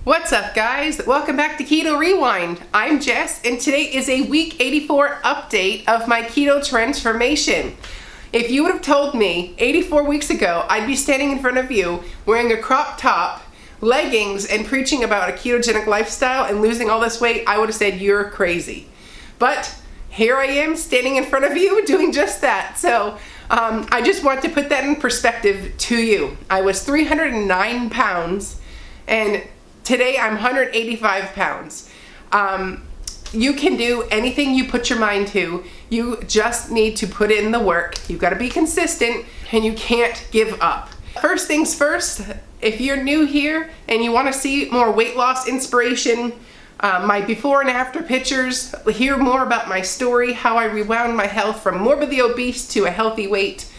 What's up, guys? Welcome back to Keto Rewind. I'm Jess, and today is a week 84 update of my keto transformation. If you would have told me 84 weeks ago I'd be standing in front of you wearing a crop top, leggings, and preaching about a ketogenic lifestyle and losing all this weight, I would have said you're crazy. But here I am standing in front of you doing just that. So I just want to put that in perspective to you. I was 309 pounds and today I'm 185 pounds. You can do anything you put your mind to. You just need to put in the work. You've got to be consistent and you can't give up. First things first, if you're new here and you want to see more weight loss inspiration, my before and after pictures, hear more about my story, how I rewound my health from morbidly obese to a healthy weight,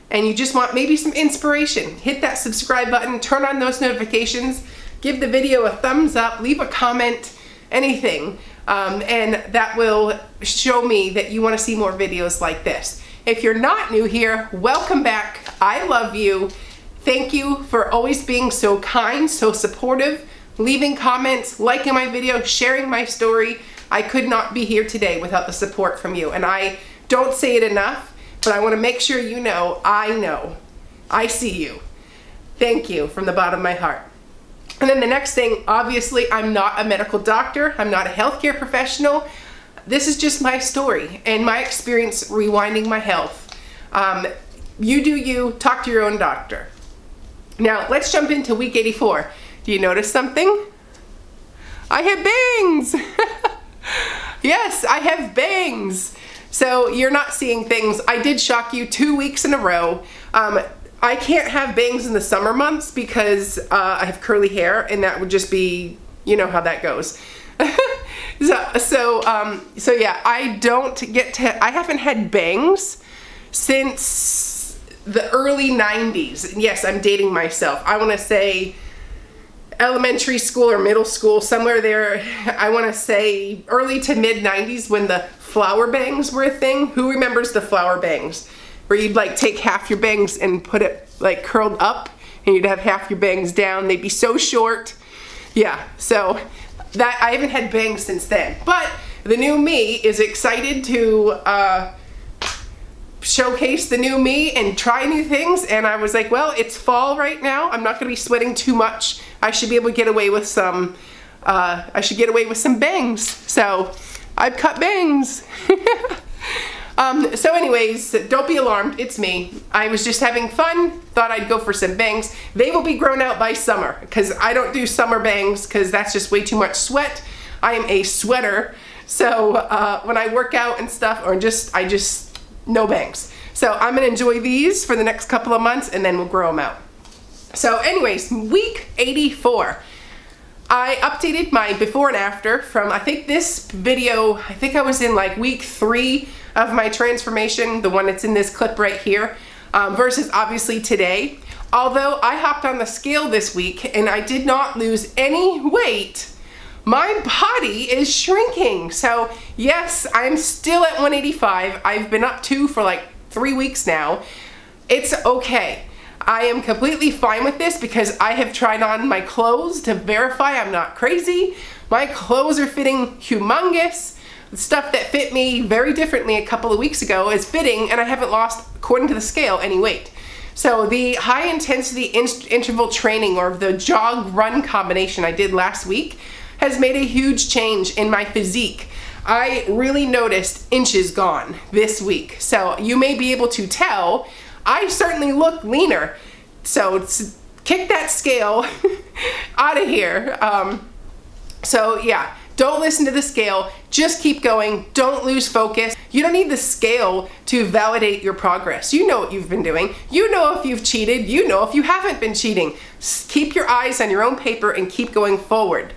and you just want maybe some inspiration, hit that subscribe button, turn on those notifications, give the video a thumbs up, leave a comment, anything, and that will show me that you want to see more videos like this. If you're not new here, welcome back. I love you. Thank you for always being so kind, so supportive, leaving comments, liking my video, sharing my story. I could not be here today without the support from you, and I don't say it enough, but I want to make sure you know, I see you. Thank you from the bottom of my heart. And then the next thing, obviously, I'm not a medical doctor. I'm not a healthcare professional. This is just my story and my experience rewinding my health. You do you, talk to your own doctor. Now, let's jump into week 84. Do you notice something? I have bangs. Yes, I have bangs. So you're not seeing things. I did shock you 2 weeks in a row. I can't have bangs in the summer months because I have curly hair, and that would just be, you know how that goes. So yeah, I haven't had bangs since the early 90s. And yes, I'm dating myself. I want to say elementary school or middle school, somewhere there. I want to say early to mid 90s when the flower bangs were a thing. Who remembers the flower bangs? Where you'd like take half your bangs and put it like curled up and you'd have half your bangs down. They'd be so short. Yeah, so that I haven't had bangs since then. But the new me is excited to showcase the new me and try new things. And I was like, well, it's fall right now. I'm not gonna be sweating too much. I should be able to get away with some, bangs. So I've cut bangs. So anyways, don't be alarmed, it's me. I was just having fun, thought I'd go for some bangs. They will be grown out by summer, because I don't do summer bangs, because that's just way too much sweat. I am a sweater, so when I work out and stuff, or no bangs. So I'm gonna enjoy these for the next couple of months, and then we'll grow them out. So anyways, week 84. I updated my before and after from, I think this video, I think I was in like week 3 of my transformation, the one that's in this clip right here, versus obviously today. Although I hopped on the scale this week and I did not lose any weight, my body is shrinking. So yes, I'm still at 185. I've been up to for like 3 weeks now. It's okay. I am completely fine with this because I have tried on my clothes to verify I'm not crazy. My clothes are fitting humongous. The stuff that fit me very differently a couple of weeks ago is fitting, and I haven't lost, according to the scale, any weight. So the high intensity interval training, or the jog run combination I did last week, has made a huge change in my physique. I really noticed inches gone this week. So you may be able to tell I certainly look leaner. So kick that scale out of here. So yeah, don't listen to the scale. Just keep going. Don't lose focus. You don't need the scale to validate your progress. You know what you've been doing. You know if you've cheated. You know if you haven't been cheating. Keep your eyes on your own paper and keep going forward,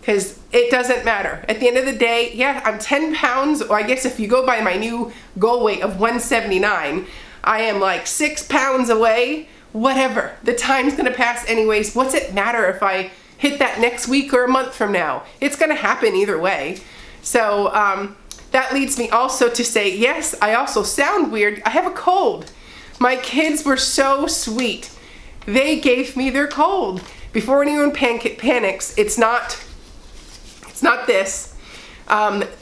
because it doesn't matter. At the end of the day, yeah, I'm 10 pounds, or I guess if you go by my new goal weight of 179, I am like 6 pounds away. Whatever. The time's gonna pass anyways. What's it matter if I hit that next week or a month from now? It's gonna happen either way. So that leads me also to say, yes, I also sound weird. I have a cold. My kids were so sweet. They gave me their cold. before anyone panics, it's not this.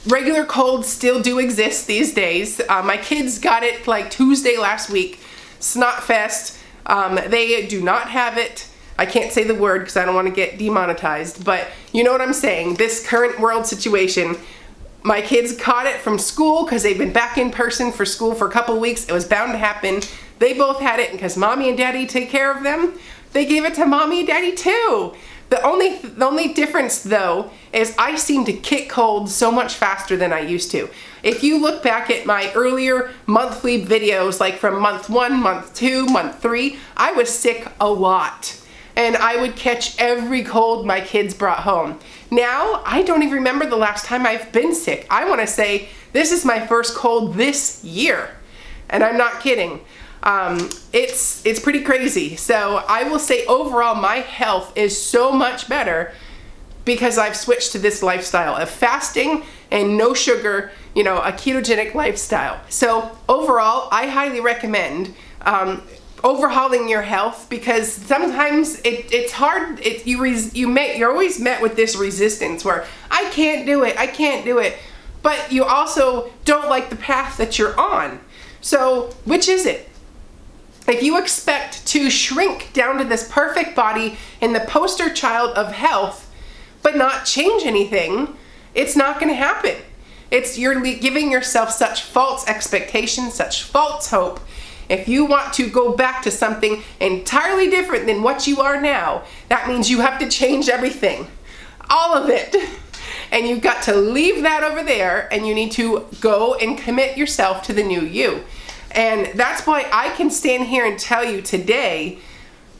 Regular colds still do exist these days. My kids got it like Tuesday last week, snot fest. They do not have it. I can't say the word because I don't want to get demonetized, but you know what I'm saying. This current world situation, my kids caught it from school because they've been back in person for school for a couple weeks. It was bound to happen. They both had it, and because mommy and daddy take care of them, they gave it to mommy and daddy too. The only difference though is I seem to kick colds so much faster than I used to. If you look back at my earlier monthly videos, like from month 1, month 2, month 3, I was sick a lot. And I would catch every cold my kids brought home. Now, I don't even remember the last time I've been sick. I want to say this is my first cold this year. And I'm not kidding. It's pretty crazy. So I will say overall my health is so much better because I've switched to this lifestyle of fasting and no sugar, you know, a ketogenic lifestyle. So overall, I highly recommend overhauling your health, because sometimes it's hard. You're always met with this resistance where I can't do it, but you also don't like the path that you're on. So which is it? If you expect to shrink down to this perfect body and the poster child of health, but not change anything, it's not going to happen. You're giving yourself such false expectations, such false hope. If you want to go back to something entirely different than what you are now, that means you have to change everything, all of it. And you've got to leave that over there, and you need to go and commit yourself to the new you. And that's why I can stand here and tell you today,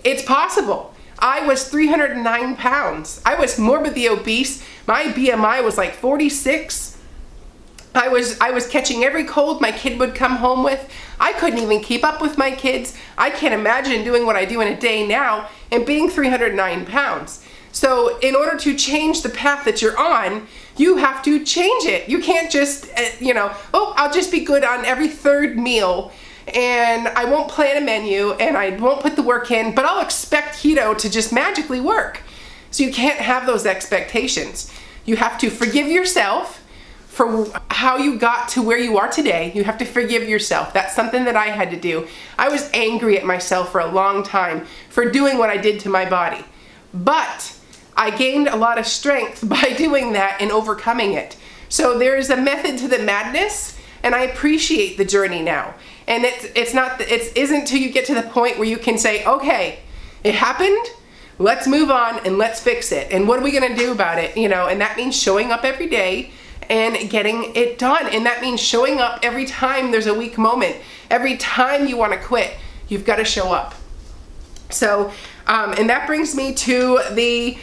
it's possible. I was 309 pounds. I was morbidly obese. My BMI was like 46. I was catching every cold my kid would come home with. I couldn't even keep up with my kids. I can't imagine doing what I do in a day now and being 309 pounds. So in order to change the path that you're on, you have to change it. You can't just, oh, I'll just be good on every third meal and I won't plan a menu and I won't put the work in, but I'll expect keto to just magically work. So you can't have those expectations. You have to forgive yourself for how you got to where you are today. You have to forgive yourself. That's something that I had to do. I was angry at myself for a long time for doing what I did to my body. But I gained a lot of strength by doing that and overcoming it. So there's a method to the madness, and I appreciate the journey now. And it isn't till you get to the point where you can say, okay, it happened, let's move on and let's fix it. And what are we gonna do about it? And that means showing up every day and getting it done. And that means showing up every time there's a weak moment. Every time you want to quit, you've got to show up. So, and that brings me to the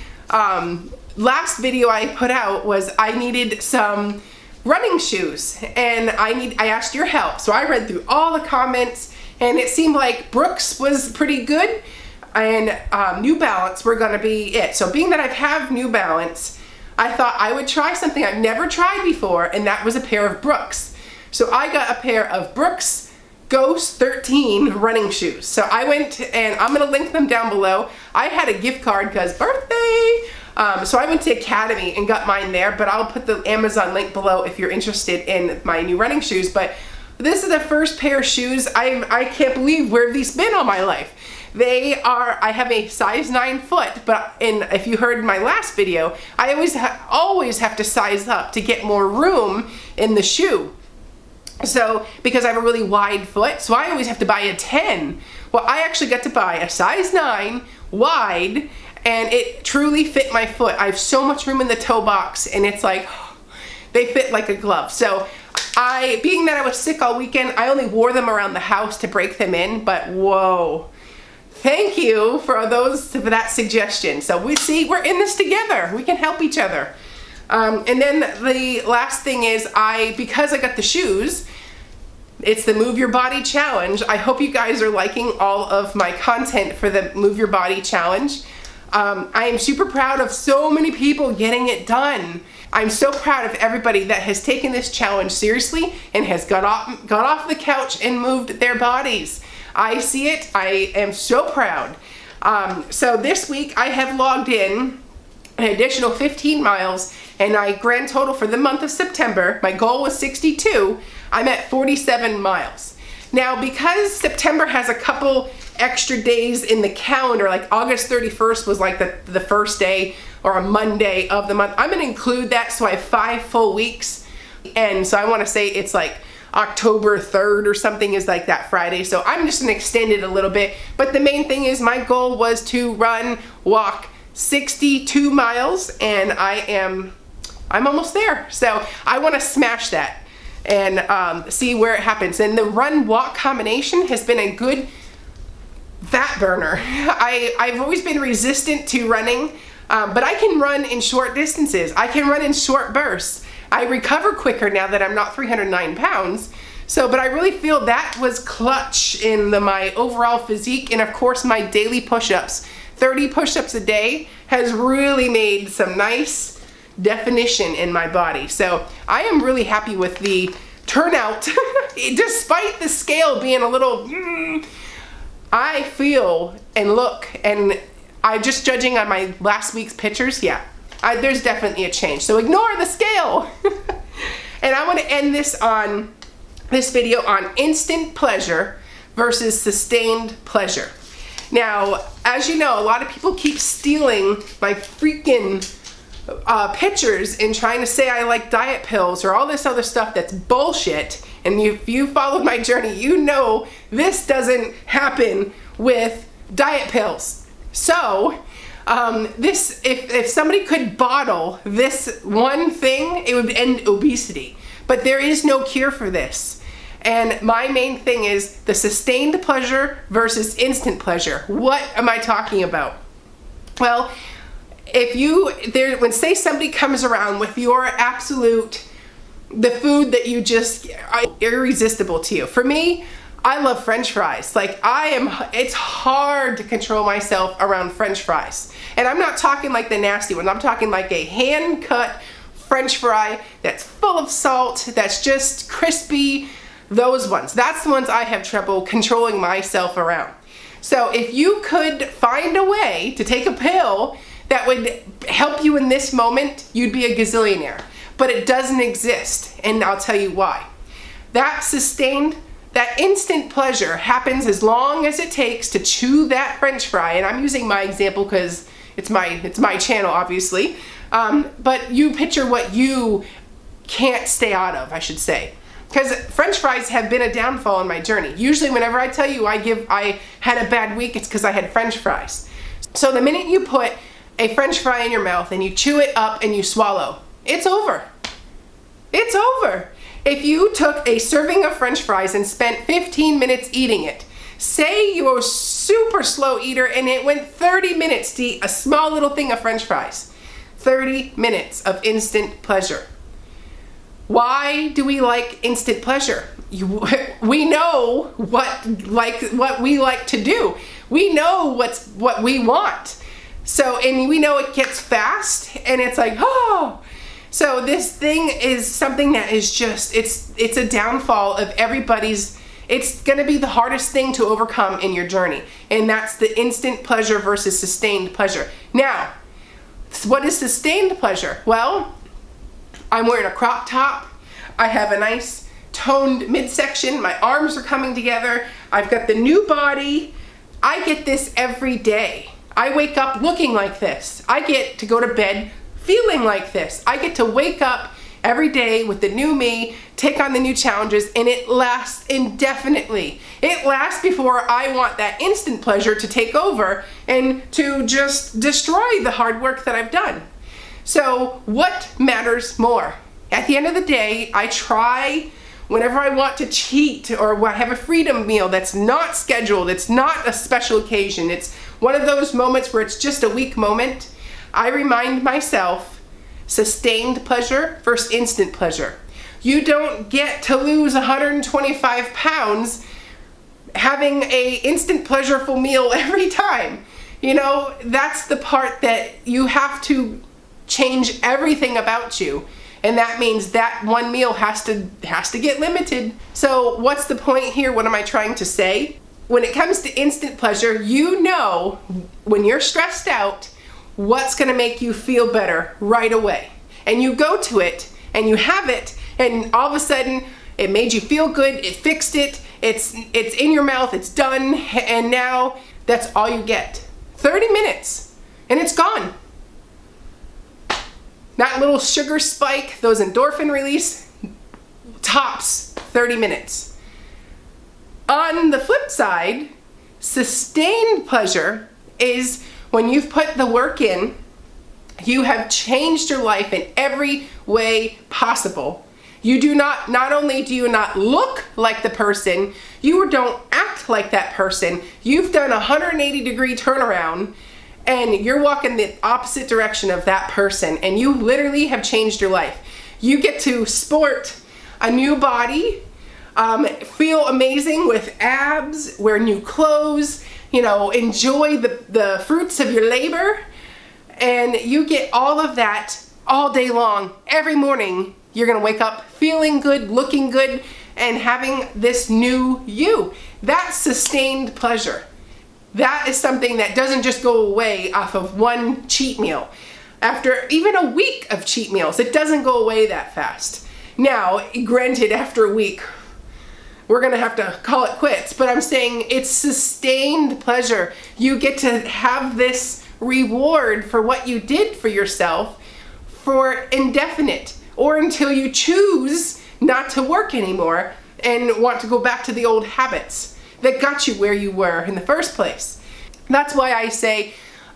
last video I put out was I needed some running shoes, and I asked your help. So I read through all the comments, and it seemed like Brooks was pretty good, and New Balance were gonna be it. So being that I have New Balance, I thought I would try something I've never tried before, and that was a pair of Brooks. So I got a pair of Brooks Ghost 13 running shoes. So I went, and I'm gonna link them down below. I had a gift card because birthday. So I went to Academy and got mine there, but I'll put the Amazon link below if you're interested in my new running shoes. But this is the first pair of shoes. I can't believe where these been all my life. I have a size 9 foot, but if you heard my last video, I always have to size up to get more room in the shoe. So, because I have a really wide foot, so I always have to buy a 10. Well, I actually got to buy a size 9 wide, and it truly fit my foot. I have so much room in the toe box, and it's like, they fit like a glove. So, being that I was sick all weekend, I only wore them around the house to break them in, but whoa. Thank you for that suggestion. So we're in this together. We can help each other. And then the last thing is because I got the shoes, it's the Move Your Body Challenge. I hope you guys are liking all of my content for the Move Your Body Challenge. I am super proud of so many people getting it done. I'm so proud of everybody that has taken this challenge seriously and has got off the couch and moved their bodies. I see it. I am so proud. So this week I have logged in an additional 15 miles, and my grand total for the month of September, my goal was 62, I'm at 47 miles. Now, because September has a couple extra days in the calendar, like August 31st was like the first day or a Monday of the month, I'm gonna include that, so I have 5 full weeks. And so I wanna say it's like October 3rd or something is like that Friday. So I'm just gonna extend it a little bit. But the main thing is my goal was to walk 62 miles, and I'm almost there. So I wanna smash that and see where it happens. And the run-walk combination has been a good fat burner. I've always been resistant to running, but I can run in short distances. I can run in short bursts. I recover quicker now that I'm not 309 pounds. So, but I really feel that was clutch in my overall physique, and of course my daily push-ups. 30 push-ups a day has really made some nice definition in my body. So I am really happy with the turnout. Despite the scale being a little, I feel and look, and I'm just judging on my last week's pictures, yeah. There's definitely a change. So ignore the scale. And I want to end this video on instant pleasure versus sustained pleasure. Now, as you know, a lot of people keep stealing my freaking pictures and trying to say I like diet pills or all this other stuff that's bullshit. And if you followed my journey, you know this doesn't happen with diet pills. So, if somebody could bottle this one thing, it would end obesity. But there is no cure for this. And my main thing is the sustained pleasure versus instant pleasure. What am I talking about? Well, when say somebody comes around with your the food that you just are irresistible to you. For me, I love French fries. Like it's hard to control myself around French fries. And I'm not talking like the nasty ones. I'm talking like a hand-cut French fry that's full of salt, that's just crispy, those ones. That's the ones I have trouble controlling myself around. So if you could find a way to take a pill that would help you in this moment, you'd be a gazillionaire. But it doesn't exist, and I'll tell you why. That instant pleasure happens as long as it takes to chew that French fry, and I'm using my example because it's my channel, obviously. But you picture what you can't stay out of, I should say. Because French fries have been a downfall in my journey. Usually whenever I tell you I had a bad week, it's because I had French fries. So the minute you put a French fry in your mouth and you chew it up and you swallow, it's over. It's over. If you took a serving of French fries and spent 15 minutes eating it, say you're a super slow eater and it went 30 minutes to eat a small little thing of French fries. 30 minutes of instant pleasure. Why do we like instant pleasure? We know what we like to do. We know what we want. So, and we know it gets fast and it's like, oh. So this thing is something that is just, it's a downfall of everybody's. It's gonna be the hardest thing to overcome in your journey. And that's the instant pleasure versus sustained pleasure. Now, what is sustained pleasure? Well, I'm wearing a crop top. I have a nice toned midsection. My arms are coming together. I've got the new body. I get this every day. I wake up looking like this. I get to go to bed feeling like this. I get to wake up every day with the new me, take on the new challenges, and it lasts indefinitely. It lasts before I want that instant pleasure to take over and to just destroy the hard work that I've done. So what matters more? At the end of the day, I try whenever I want to cheat or I have a freedom meal that's not scheduled, it's not a special occasion, it's one of those moments where it's just a weak moment, I remind myself, sustained pleasure versus instant pleasure. You don't get to lose 125 pounds having a instant pleasureful meal every time. You know, that's the part that you have to change everything about you. And that means that one meal has to get limited. So what's the point here? What am I trying to say? when it comes to instant pleasure, you know when you're stressed out what's gonna make you feel better right away. And you go to it and you have it, and all of a sudden it made you feel good, it fixed it, it's in your mouth, it's done, and now that's all you get. 30 minutes and it's gone. That little sugar spike, those endorphin release, tops 30 minutes. On the flip side, sustained pleasure is when you've put the work in, you have changed your life in every way possible. You do not only do you not look like the person, you don't act like that person. You've done a 180-degree turnaround and you're walking the opposite direction of that person, and you literally have changed your life. You get to sport a new body, feel amazing with abs, wear new clothes, you know, enjoy the fruits of your labor, and you get all of that all day long. Every morning you're gonna wake up feeling good, looking good, and having this new you. That's sustained pleasure. That is something that doesn't just go away off of one cheat meal. After even a week of cheat meals, it doesn't go away that fast. Now, granted, after a week, we're gonna have to call it quits, but I'm saying it's sustained pleasure. You get to have this reward for what you did for yourself for indefinite, or until you choose not to work anymore and want to go back to the old habits that got you where you were in the first place. That's why I say,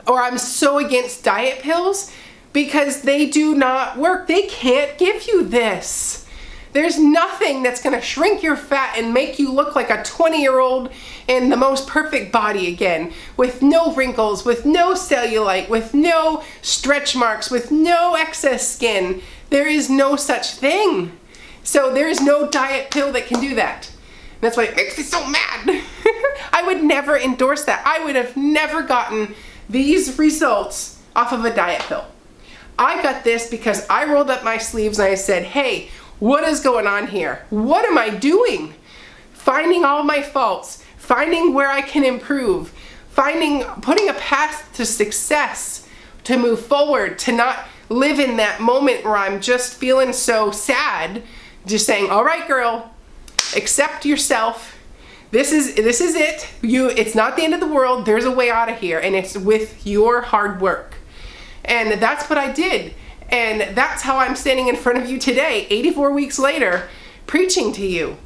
or I'm so against diet pills, because they do not work. They can't give you this. There's nothing that's gonna shrink your fat and make you look like a 20-year-old in the most perfect body again, with no wrinkles, with no cellulite, with no stretch marks, with no excess skin. There is no such thing. So there is no diet pill that can do that. That's why it makes me so mad. I would never endorse that. I would have never gotten these results off of a diet pill. I got this because I rolled up my sleeves and I said, hey, what is going on here? What am I doing? Finding all my faults, finding where I can improve, putting a path to success, to move forward, to not live in that moment where I'm just feeling so sad, just saying, all right, girl, accept yourself. This is it. It's not the end of the world. There's a way out of here, and it's with your hard work. And that's what I did. And that's how I'm standing in front of you today, 84 weeks later, preaching to you,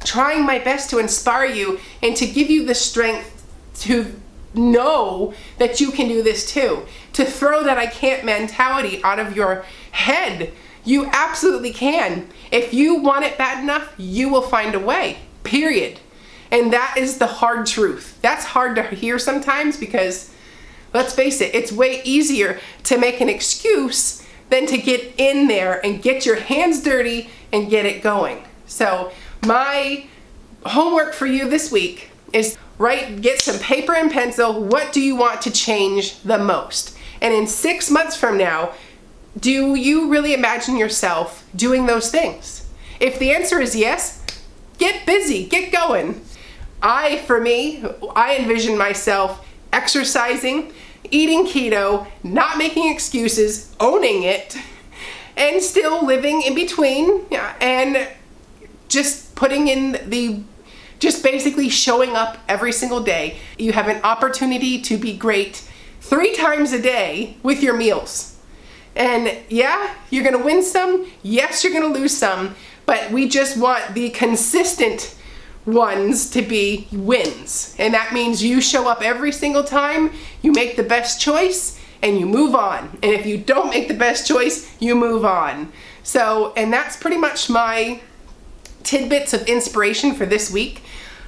trying my best to inspire you and to give you the strength to know that you can do this too. To throw that I can't mentality out of your head. You absolutely can. If you want it bad enough, you will find a way, period. And that is the hard truth. That's hard to hear sometimes because, let's face it, it's way easier to make an excuse than to get in there and get your hands dirty and get it going. So my homework for you this week is get some paper and pencil. What do you want to change the most? And in 6 months from now, do you really imagine yourself doing those things? If the answer is yes, get busy, get going. For me, I envision myself exercising, eating keto, not making excuses, owning it, and still living in between, and just putting in just basically showing up every single day. You have an opportunity to be great 3 times a day with your meals. And yeah, you're gonna win some, yes, you're gonna lose some, but we just want the consistent ones to be wins. And that means you show up every single time, you make the best choice, and you move on. And if you don't make the best choice, you move on. So, and that's pretty much my tidbits of inspiration for this week.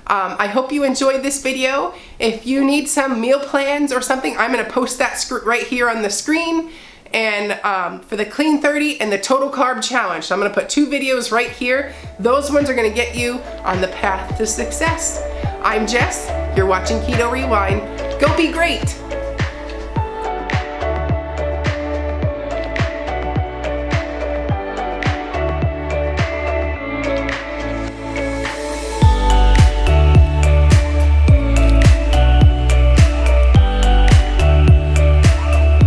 I hope you enjoyed this video. If you need some meal plans or something, I'm gonna post that right here on the screen. And for the Clean 30 and the Total Carb Challenge. So I'm gonna put 2 videos right here. Those ones are gonna get you on the path to success. I'm Jess, you're watching Keto Rewind. Go be great.